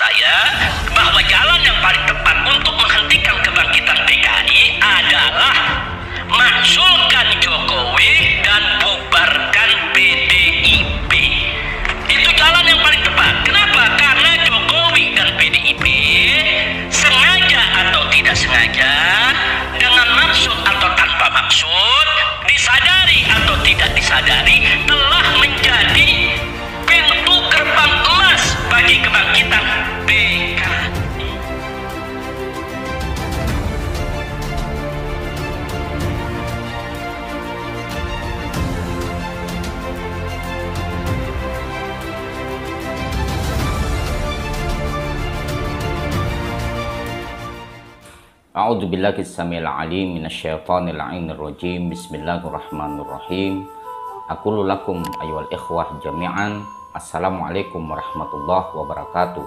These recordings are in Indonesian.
saya bahwa jalan yang paling tepat untuk menghentikan kebangkitan PKI adalah makzulkan Jokowi dan bubarkan PDIP. Itu jalan yang paling tepat. Kenapa? Karena Jokowi dan PDIP sengaja atau tidak sengaja, dengan maksud atau tanpa maksud, disadari atau tidak disadari, telah menjadi pintu gerbang emas bagi kebangkitan PKI. A'udzubillahi samil alim minasyaitonir rajim. Bismillahirrahmanirrahim. Aqulu lakum ayyuhal ikhwah jami'an. Assalamualaikum warahmatullahi wabarakatuh.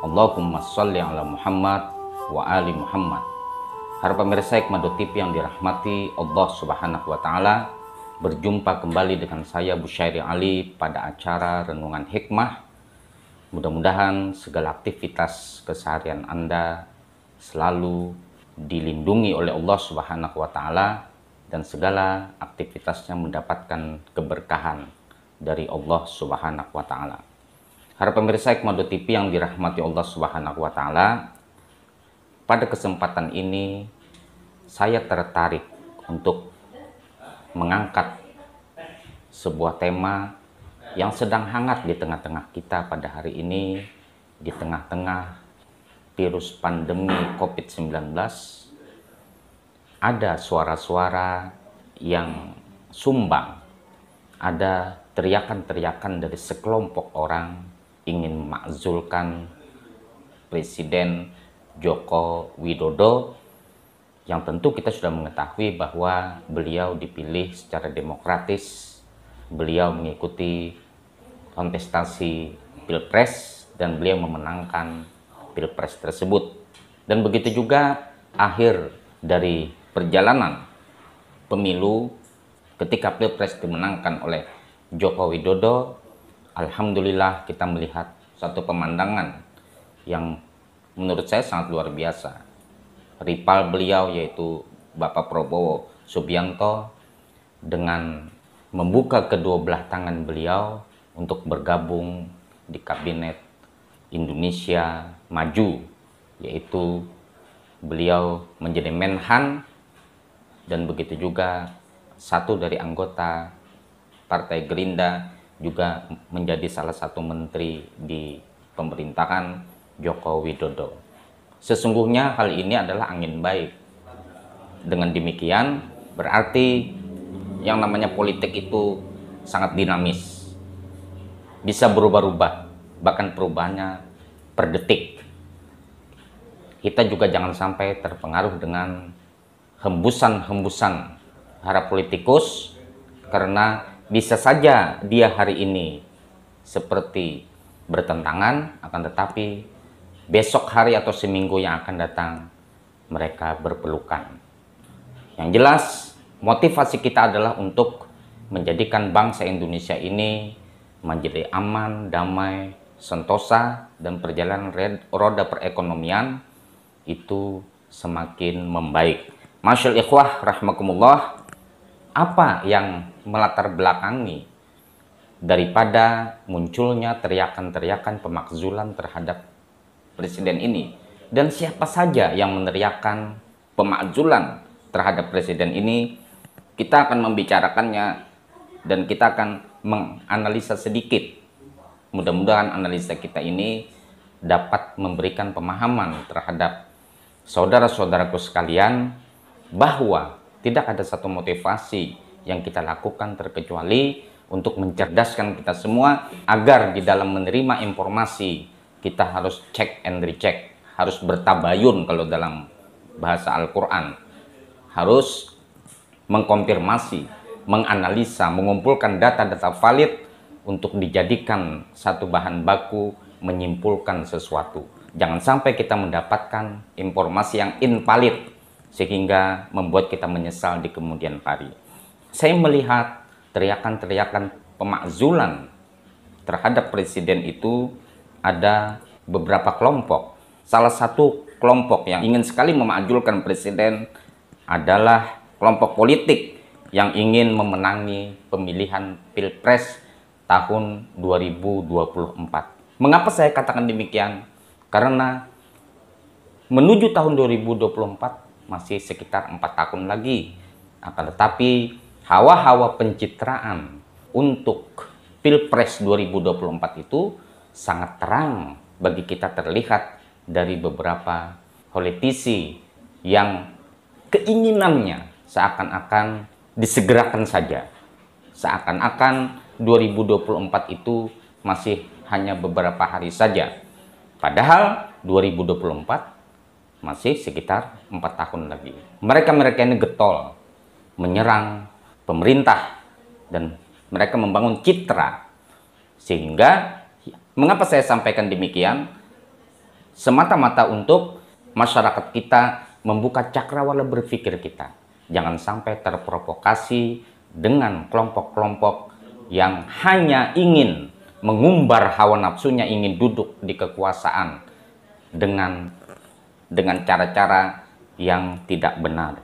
Allahumma sholli ala Muhammad wa ali Muhammad. Para pemirsa Hikmah TV yang dirahmati Allah Subhanahu wa taala, berjumpa kembali dengan saya Busyairi Ali pada acara Renungan Hikmah. Mudah-mudahan segala aktivitas keseharian Anda selalu dilindungi oleh Allah Subhanahu wa taala dan segala aktivitasnya mendapatkan keberkahan dari Allah Subhanahu wa taala. Para pemirsa Hikmah TV yang dirahmati Allah Subhanahu wa taala, pada kesempatan ini saya tertarik untuk mengangkat sebuah tema yang sedang hangat di tengah-tengah kita pada hari ini, di tengah-tengah virus pandemi COVID-19. Ada suara-suara yang sumbang, ada teriakan-teriakan dari sekelompok orang ingin memakzulkan Presiden Joko Widodo, yang tentu kita sudah mengetahui bahwa beliau dipilih secara demokratis, beliau mengikuti kontestasi Pilpres dan beliau memenangkan Pilpres tersebut. Dan begitu juga akhir dari perjalanan pemilu ketika Pilpres dimenangkan oleh Joko Widodo. Alhamdulillah kita melihat satu pemandangan yang menurut saya sangat luar biasa. Rival beliau yaitu Bapak Prabowo Subianto dengan membuka kedua belah tangan beliau untuk bergabung di kabinet Indonesia Maju, yaitu beliau menjadi Menhan, dan begitu juga satu dari anggota Partai Gerindra juga menjadi salah satu menteri di pemerintahan Joko Widodo. Sesungguhnya hal ini adalah angin baik. Dengan demikian berarti yang namanya politik itu sangat dinamis, bisa berubah-ubah, bahkan perubahannya per detik. Kita juga jangan sampai terpengaruh dengan hembusan-hembusan para politikus, karena bisa saja dia hari ini seperti bertentangan, akan tetapi besok hari atau seminggu yang akan datang mereka berpelukan. Yang jelas motivasi kita adalah untuk menjadikan bangsa Indonesia ini menjadi aman, damai, sentosa, dan perjalanan roda perekonomian itu semakin membaik. Masyaallah ikhwah rahimakumullah, apa yang melatar belakangi daripada munculnya teriakan-teriakan pemakzulan terhadap presiden ini, dan siapa saja yang meneriakan pemakzulan terhadap presiden ini? Kita akan membicarakannya dan kita akan menganalisa sedikit. Mudah-mudahan analisa kita ini dapat memberikan pemahaman terhadap saudara-saudaraku sekalian bahwa tidak ada satu motivasi yang kita lakukan terkecuali untuk mencerdaskan kita semua agar di dalam menerima informasi kita harus check and recheck, harus bertabayun kalau dalam bahasa Al-Quran, harus mengkonfirmasi, menganalisa, mengumpulkan data-data valid untuk dijadikan satu bahan baku menyimpulkan sesuatu. Jangan sampai kita mendapatkan informasi yang invalid sehingga membuat kita menyesal di kemudian hari. Saya melihat teriakan-teriakan pemakzulan terhadap presiden itu ada beberapa kelompok. Salah satu kelompok yang ingin sekali memakzulkan presiden adalah kelompok politik yang ingin memenangi pemilihan Pilpres tahun 2024. Mengapa saya katakan demikian? Karena menuju tahun 2024 masih sekitar 4 tahun lagi. Akan tetapi hawa-hawa pencitraan untuk Pilpres 2024 itu sangat terang bagi kita terlihat dari beberapa politisi yang keinginannya seakan-akan disegerakan saja. Seakan-akan 2024 itu masih hanya beberapa hari saja. Padahal 2024 masih sekitar 4 tahun lagi. Mereka-mereka ini getol menyerang pemerintah dan mereka membangun citra. Sehingga mengapa saya sampaikan demikian? Semata-mata untuk masyarakat kita membuka cakrawala berpikir kita. Jangan sampai terprovokasi dengan kelompok-kelompok yang hanya ingin mengumbar hawa nafsunya, ingin duduk di kekuasaan dengan cara-cara yang tidak benar.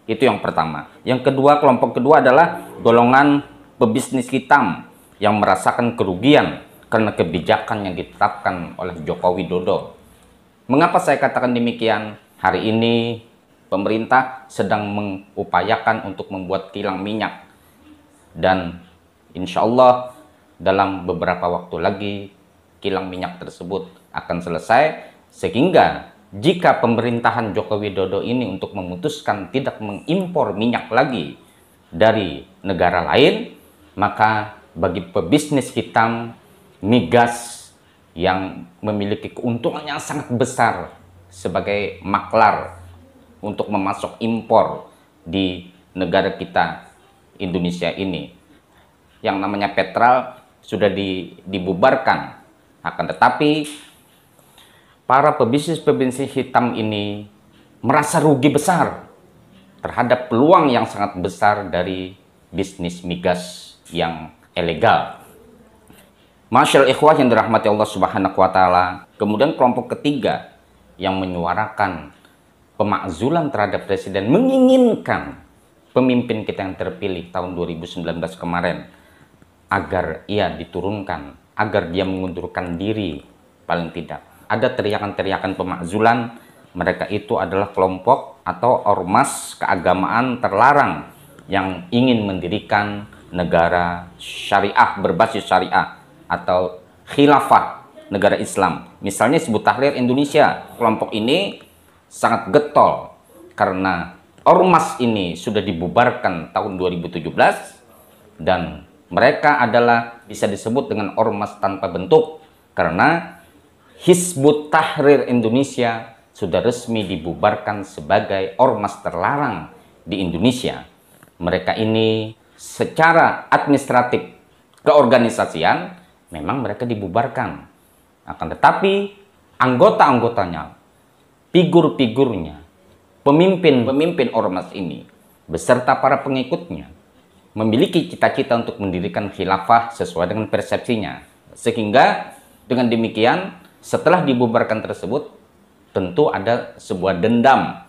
Itu yang pertama. Yang kedua, kelompok kedua adalah golongan pebisnis hitam yang merasakan kerugian karena kebijakan yang ditetapkan oleh Joko Widodo. Mengapa saya katakan demikian? Hari ini pemerintah sedang mengupayakan untuk membuat kilang minyak. Dan insya Allah dalam beberapa waktu lagi kilang minyak tersebut akan selesai. Sehingga jika pemerintahan Joko Widodo ini untuk memutuskan tidak mengimpor minyak lagi dari negara lain, maka bagi pebisnis hitam migas yang memiliki keuntungan yang sangat besar sebagai maklar untuk memasok impor di negara kita Indonesia ini, yang namanya Petral sudah dibubarkan. Akan tetapi para pebisnis hitam ini merasa rugi besar terhadap peluang yang sangat besar dari bisnis migas yang ilegal. Masyaallah ikhwah yang dirahmati Allah Subhanahu wa taala. Kemudian kelompok ketiga yang menyuarakan pemakzulan terhadap presiden, menginginkan pemimpin kita yang terpilih tahun 2019 kemarin agar ia diturunkan, agar dia mengundurkan diri. Paling tidak ada teriakan-teriakan pemakzulan. Mereka itu adalah kelompok atau ormas keagamaan terlarang yang ingin mendirikan negara syariah, berbasis syariah atau khilafah negara Islam. Misalnya Hizbut Tahrir Indonesia. Kelompok ini sangat getol karena ormas ini sudah dibubarkan tahun 2017 dan mereka adalah bisa disebut dengan ormas tanpa bentuk karena Hizbut Tahrir Indonesia sudah resmi dibubarkan sebagai ormas terlarang di Indonesia. Mereka ini secara administratif keorganisasian memang mereka dibubarkan. Akan tetapi anggota-anggotanya, figur-figurnya, pemimpin ormas ini beserta para pengikutnya memiliki cita-cita untuk mendirikan khilafah sesuai dengan persepsinya. Sehingga dengan demikian setelah dibubarkan tersebut tentu ada sebuah dendam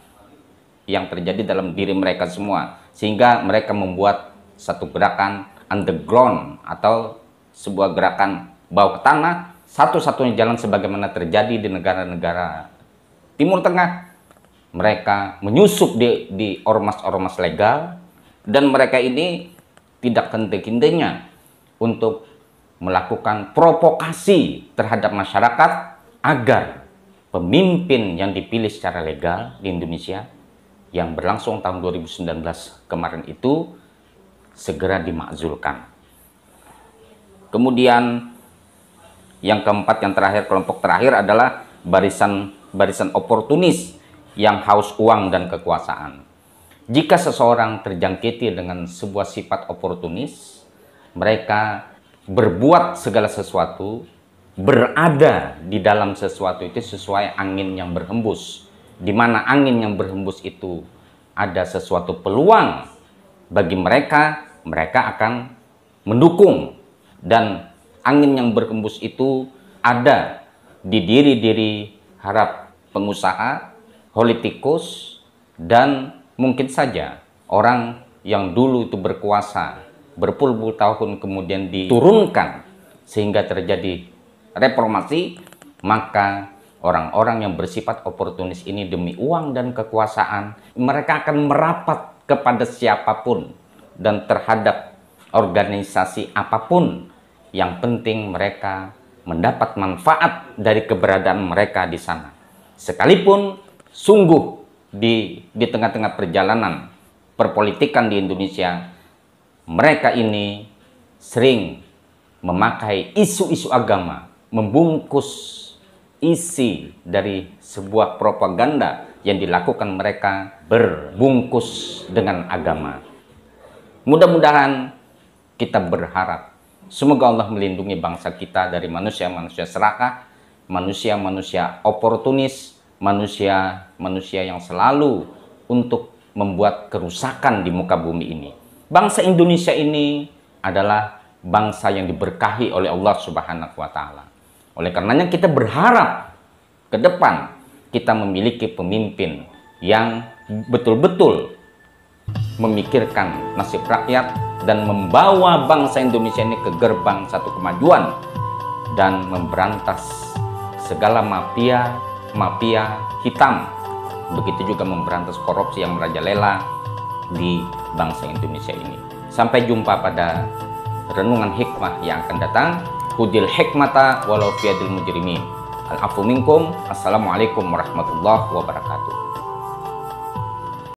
yang terjadi dalam diri mereka semua. Sehingga mereka membuat satu gerakan underground atau sebuah gerakan bawah tanah, satu-satunya jalan sebagaimana terjadi di negara-negara Timur Tengah. Mereka menyusup di ormas-ormas legal dan mereka ini tidak henti-hentinya untuk melakukan provokasi terhadap masyarakat agar pemimpin yang dipilih secara legal di Indonesia yang berlangsung tahun 2019 kemarin itu segera dimakzulkan. Kemudian yang keempat, yang terakhir, kelompok terakhir adalah barisan oportunis yang haus uang dan kekuasaan. Jika seseorang terjangkiti dengan sebuah sifat oportunis, mereka berbuat segala sesuatu, berada di dalam sesuatu itu sesuai angin yang berhembus. Di mana angin yang berhembus itu ada sesuatu peluang bagi mereka, mereka akan mendukung. Dan angin yang berhembus itu ada di diri-diri harap pengusaha, politikus, dan mungkin saja orang yang dulu itu berkuasa berpuluh-puluh tahun kemudian diturunkan sehingga terjadi reformasi, maka orang-orang yang bersifat oportunis ini demi uang dan kekuasaan, mereka akan merapat kepada siapapun dan terhadap organisasi apapun. Yang penting mereka mendapat manfaat dari keberadaan mereka di sana. Sekalipun sungguh di tengah-tengah perjalanan perpolitikan di Indonesia, mereka ini sering memakai isu-isu agama, membungkus isi dari sebuah propaganda yang dilakukan mereka berbungkus dengan agama. Mudah-mudahan kita berharap semoga Allah melindungi bangsa kita dari manusia-manusia serakah, manusia-manusia oportunis, manusia-manusia yang selalu untuk membuat kerusakan di muka bumi ini. Bangsa Indonesia ini adalah bangsa yang diberkahi oleh Allah Subhanahu wa Ta'ala. Oleh karenanya kita berharap ke depan kita memiliki pemimpin yang betul-betul memikirkan nasib rakyat dan membawa bangsa Indonesia ini ke gerbang satu kemajuan dan memberantas segala mafia hitam. Begitu juga memberantas korupsi yang merajalela di bangsa Indonesia ini. Sampai jumpa pada renungan hikmah yang akan datang. Khudil hikmata walau fiyadil mujrimin. Al-afu minkum. Assalamualaikum warahmatullahi wabarakatuh.